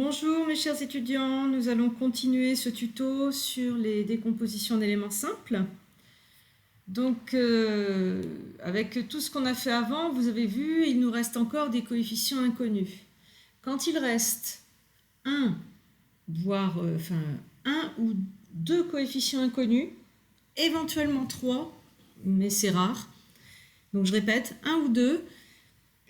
Bonjour mes chers étudiants, nous allons continuer ce tuto sur les décompositions d'éléments simples. Donc avec tout ce qu'on a fait avant, vous avez vu, il nous reste encore des coefficients inconnus. Quand il reste un ou deux coefficients inconnus, éventuellement trois, mais c'est rare. Donc je répète, un ou deux.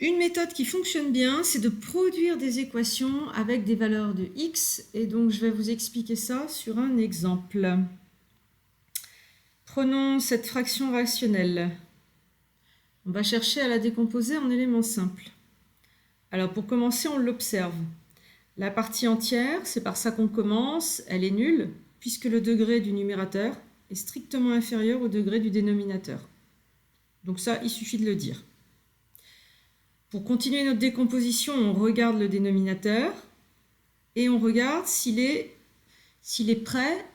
Une méthode qui fonctionne bien, c'est de produire des équations avec des valeurs de x, et donc je vais vous expliquer ça sur un exemple. Prenons cette fraction rationnelle. On va chercher à la décomposer en éléments simples. Alors pour commencer, on l'observe. La partie entière, c'est par ça qu'on commence, elle est nulle, puisque le degré du numérateur est strictement inférieur au degré du dénominateur. Donc ça, il suffit de le dire. Pour continuer notre décomposition, on regarde le dénominateur et on regarde s'il est prêt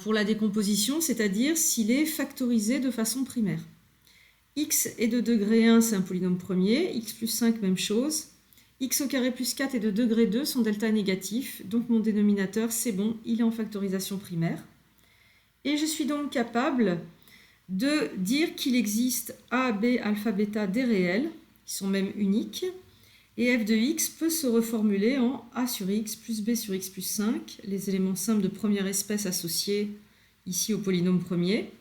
pour la décomposition, c'est-à-dire s'il est factorisé de façon primaire. X est de degré 1, c'est un polynôme premier, x plus 5, même chose. X au carré plus 4 est de degré 2, son delta est négatif, donc mon dénominateur, c'est bon, il est en factorisation primaire. Et je suis donc capable de dire qu'il existe A, B, alpha, bêta des réels, qui sont même uniques, et f de x peut se reformuler en a sur x plus b sur x plus 5, les éléments simples de première espèce associés ici au polynôme premier,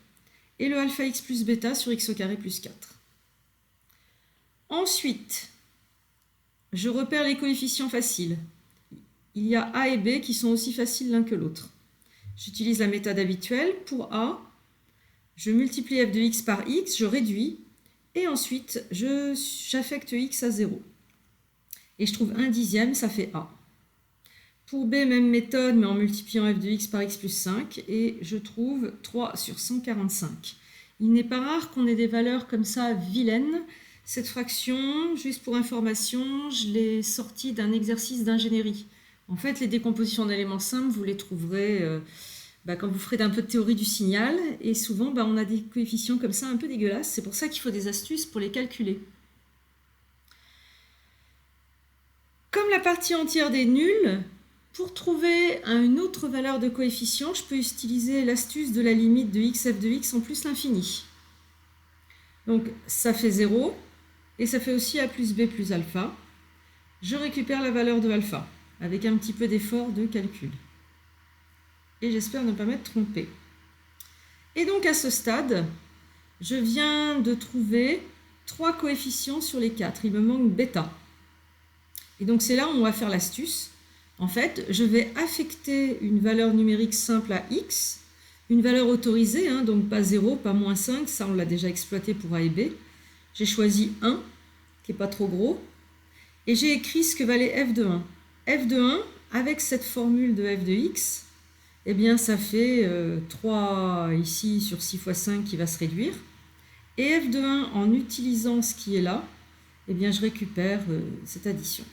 et le alpha x plus bêta sur x au carré plus 4. Ensuite, je repère les coefficients faciles. Il y a a et b qui sont aussi faciles l'un que l'autre. J'utilise la méthode habituelle. Pour a, je multiplie f de x par x, je réduis, et ensuite, j'affecte x à 0. Et je trouve 1/10, ça fait a. Pour b, même méthode, mais en multipliant f de x par x plus 5, et je trouve 3 sur 145. Il n'est pas rare qu'on ait des valeurs comme ça vilaines. Cette fraction, juste pour information, je l'ai sortie d'un exercice d'ingénierie. En fait, les décompositions d'éléments simples, vous les trouverez quand vous ferez un peu de théorie du signal, et souvent on a des coefficients comme ça un peu dégueulasses, c'est pour ça qu'il faut des astuces pour les calculer. Comme la partie entière est nulle, pour trouver une autre valeur de coefficient, je peux utiliser l'astuce de la limite de x f de x en plus l'infini. Donc ça fait 0, et ça fait aussi a plus b plus alpha. Je récupère la valeur de alpha, avec un petit peu d'effort de calcul. Et j'espère ne pas m'être trompée. Et donc à ce stade, je viens de trouver 3 coefficients sur les 4. Il me manque bêta. Et donc c'est là où on va faire l'astuce. En fait, je vais affecter une valeur numérique simple à x, une valeur autorisée, donc pas 0, pas moins 5, ça on l'a déjà exploité pour a et b. J'ai choisi 1, qui n'est pas trop gros, et j'ai écrit ce que valait f de 1. f de 1, avec cette formule de f de x, eh bien, ça fait 3 ici sur 6 fois 5 qui va se réduire. Et f de 1, en utilisant ce qui est là, eh bien, je récupère cette addition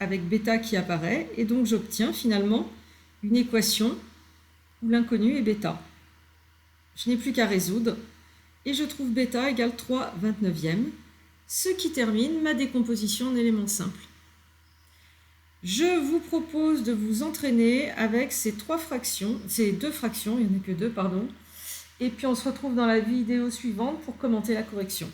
avec bêta qui apparaît. Et donc, j'obtiens finalement une équation où l'inconnu est bêta. Je n'ai plus qu'à résoudre. Et je trouve bêta égale 3/29e, ce qui termine ma décomposition en éléments simples. Je vous propose de vous entraîner avec ces deux fractions, il n'y en a que deux, pardon. Et puis on se retrouve dans la vidéo suivante pour commenter la correction.